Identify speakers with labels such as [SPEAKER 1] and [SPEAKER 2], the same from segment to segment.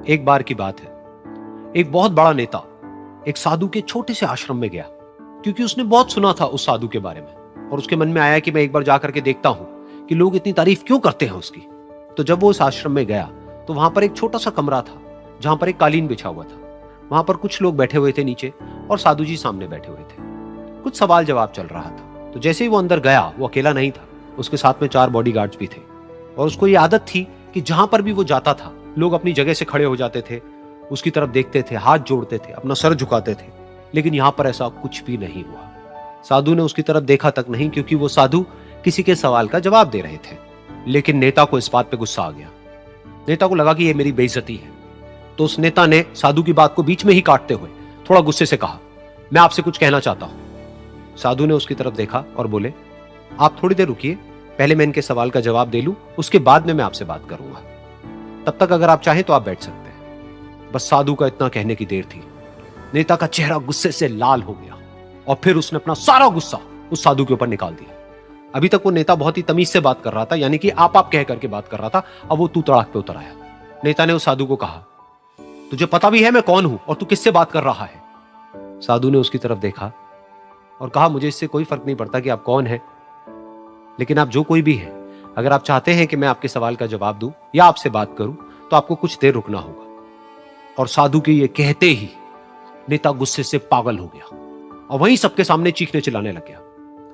[SPEAKER 1] एक बार की बात है, एक बहुत बड़ा नेता एक साधु के छोटे से आश्रम में गया, क्योंकि उसने बहुत सुना था उस साधु के बारे में और उसके मन में आया कि मैं एक बार जाकर के देखता हूं कि लोग इतनी तारीफ क्यों करते हैं उसकी। तो जब वो उस आश्रम में गया तो वहां पर एक छोटा सा कमरा था जहां पर एक कालीन बिछा हुआ था। वहां पर कुछ लोग बैठे हुए थे नीचे और साधु जी सामने बैठे हुए थे। कुछ सवाल जवाब चल रहा था। तो जैसे ही वो अंदर गया, वो अकेला नहीं था, उसके साथ में 4 बॉडीगार्ड्स भी थे और उसको ये आदत थी कि जहां पर भी वो जाता था लोग अपनी जगह से खड़े हो जाते थे, उसकी तरफ देखते थे, हाथ जोड़ते थे, अपना सर झुकाते थे। लेकिन यहां पर ऐसा कुछ भी नहीं हुआ। साधु ने उसकी तरफ देखा तक नहीं, क्योंकि वो साधु किसी के सवाल का जवाब दे रहे थे। लेकिन नेता को इस बात पे गुस्सा आ गया। नेता को लगा कि ये मेरी बेइज्जती है। तो उस नेता ने साधु की बात को बीच में ही काटते हुए थोड़ा गुस्से से कहा, मैं आपसे कुछ कहना चाहता हूं। साधु ने उसकी तरफ देखा और बोले, आप थोड़ी देर रुकिए, पहले मैं इनके सवाल का जवाब दे लूं, उसके बाद में मैं आपसे बात करूंगा। तब तक अगर आप चाहें तो आप बैठ सकते हैं। बस साधु का इतना कहने की देर थी। नेता का चेहरा गुस्से से लाल हो गया और फिर उसने अपना सारा गुस्सा उस साधु के ऊपर निकाल दिया। अभी तक वो नेता बहुत ही तमीज से बात कर रहा था, यानी कि आप कह करके बात कर रहा था। अब वो तू तड़ाक पे उतर आया। नेता ने उस साधु को कहा, तुझे पता भी है मैं कौन हूं और तू किससे बात कर रहा है? साधु ने उसकी तरफ देखा और कहा, मुझे इससे कोई फर्क नहीं पड़ता कि आप कौन हैं, लेकिन आप जो कोई भी हैं, अगर आप चाहते हैं कि मैं आपके सवाल का जवाब दूं या आपसे बात करूं तो आपको कुछ देर रुकना होगा। और साधु के ये कहते ही नेता गुस्से से पागल हो गया और वहीं सबके सामने चीखने चिल्लाने लग गया,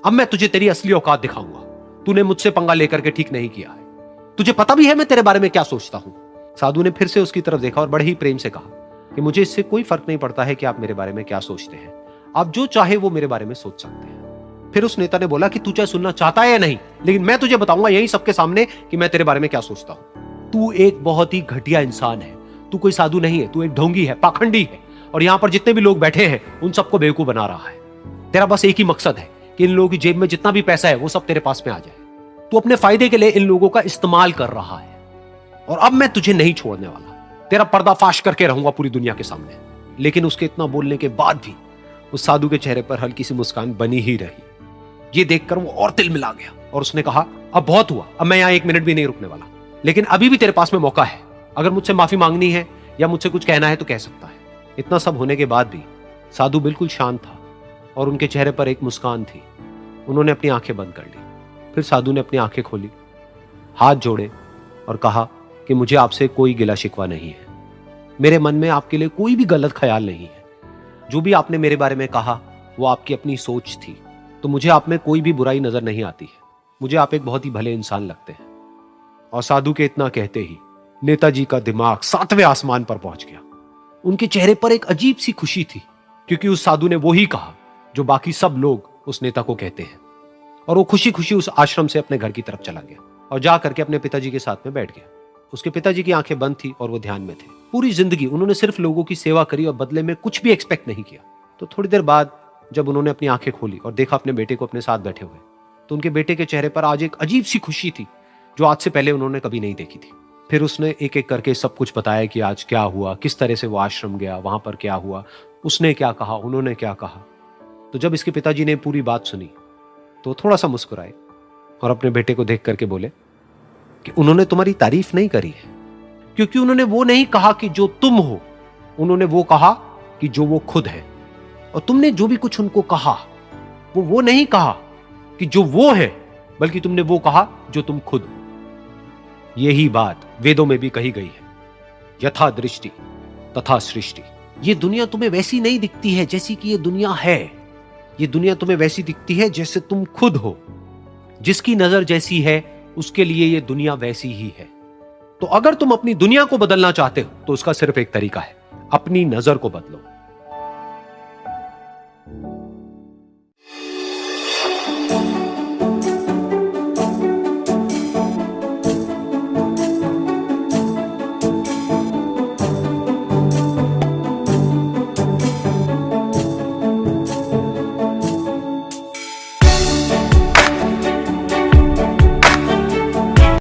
[SPEAKER 1] अब मैं तुझे तेरी असली औकात दिखाऊंगा। तूने मुझसे पंगा लेकर के ठीक नहीं किया है। तुझे पता भी है मैं तेरे बारे में क्या सोचता हूं। साधु ने फिर से उसकी तरफ देखा और बड़े ही प्रेम से कहा कि मुझे इससे कोई फर्क नहीं पड़ता है कि आप मेरे बारे में क्या सोचते हैं। आप जो चाहे वो मेरे बारे में सोच सकते हैं। फिर उस नेता ने बोला कि तू चाहे सुनना चाहता है या नहीं, लेकिन मैं तुझे बताऊंगा यही सबके सामने कि मैं तेरे बारे में क्या सोचता हूं। तू एक बहुत ही घटिया इंसान है। तू कोई साधु नहीं है, तू एक ढोंगी है, पाखंडी है और यहां पर जितने भी लोग बैठे हैं उन सबको बेवकूफ बना रहा है। तेरा बस एक ही मकसद है कि इन लोगों की जेब में जितना भी पैसा है वो सब तेरे पास में आ जाए। तू अपने फायदे के लिए इन लोगों का इस्तेमाल कर रहा है और अब मैं तुझे नहीं छोड़ने वाला। तेरा पर्दाफाश करके रहूंगा पूरी दुनिया के सामने। लेकिन उसके इतना बोलने के बाद भी उस साधु के चेहरे पर हल्की सी मुस्कान बनी ही रही। ये देखकर वो और तिल मिला गया और उसने कहा, अब बहुत हुआ, अब मैं यहां 1 मिनट भी नहीं रुकने वाला। लेकिन अभी भी तेरे पास में मौका है। अगर मुझसे माफी मांगनी है या मुझसे कुछ कहना है तो कह सकता है। इतना सब होने के बाद भी साधु बिल्कुल शांत था और उनके चेहरे पर एक मुस्कान थी। उन्होंने अपनी आंखें बंद कर ली। फिर साधु ने अपनी आंखें खोली, हाथ जोड़े और कहा कि मुझे आपसे कोई गिला शिकवा नहीं है। मेरे मन में आपके लिए कोई भी गलत ख्याल नहीं है। जो भी आपने मेरे बारे में कहा वो आपकी अपनी सोच थी। तो मुझे आप में कोई भी बुराई नजर नहीं आती है। मुझे आप एक बहुत ही भले इंसान लगते हैं। और साधु के इतना कहते ही नेताजी का दिमाग 7वें आसमान पर पहुंच गया। उनके चेहरे पर एक अजीब सी खुशी थी, क्योंकि उस साधु ने वो ही कहा जो बाकी सब लोग उस नेता को कहते हैं। और वो खुशी खुशी उस आश्रम से अपने घर की तरफ चला गया और जा करके अपने पिताजी के साथ में बैठ गया। उसके पिताजी की आंखें बंद थी और वो ध्यान में थे। पूरी जिंदगी उन्होंने सिर्फ लोगों की सेवा करी और बदले में कुछ भी एक्सपेक्ट नहीं किया। तो थोड़ी देर बाद जब उन्होंने अपनी आंखें खोली और देखा अपने बेटे को अपने साथ बैठे हुए, तो उनके बेटे के चेहरे पर आज एक अजीब सी खुशी थी जो आज से पहले उन्होंने कभी नहीं देखी थी। फिर उसने एक एक करके सब कुछ बताया कि आज क्या हुआ, किस तरह से वो आश्रम गया, वहां पर क्या हुआ, उसने क्या कहा, उन्होंने क्या कहा। तो जब इसके पिताजी ने पूरी बात सुनी तो थोड़ा सा मुस्कुराए और अपने बेटे को देख करके बोले कि उन्होंने तुम्हारी तारीफ नहीं करी है, क्योंकि उन्होंने वो नहीं कहा कि जो तुम हो, उन्होंने वो कहा कि जो वो खुद है। और तुमने जो भी कुछ उनको कहा वो नहीं कहा कि जो वो है, बल्कि तुमने वो कहा जो तुम खुद हो। यही बात वेदों में भी कही गई है, यथा दृष्टि तथा सृष्टि। ये दुनिया तुम्हें वैसी नहीं दिखती है जैसी कि ये दुनिया है। ये दुनिया तुम्हें वैसी दिखती है जैसे तुम खुद हो। जिसकी नजर जैसी है उसके लिए ये दुनिया वैसी ही है। तो अगर तुम अपनी दुनिया को बदलना चाहते हो तो उसका सिर्फ एक तरीका है, अपनी नजर को बदलो।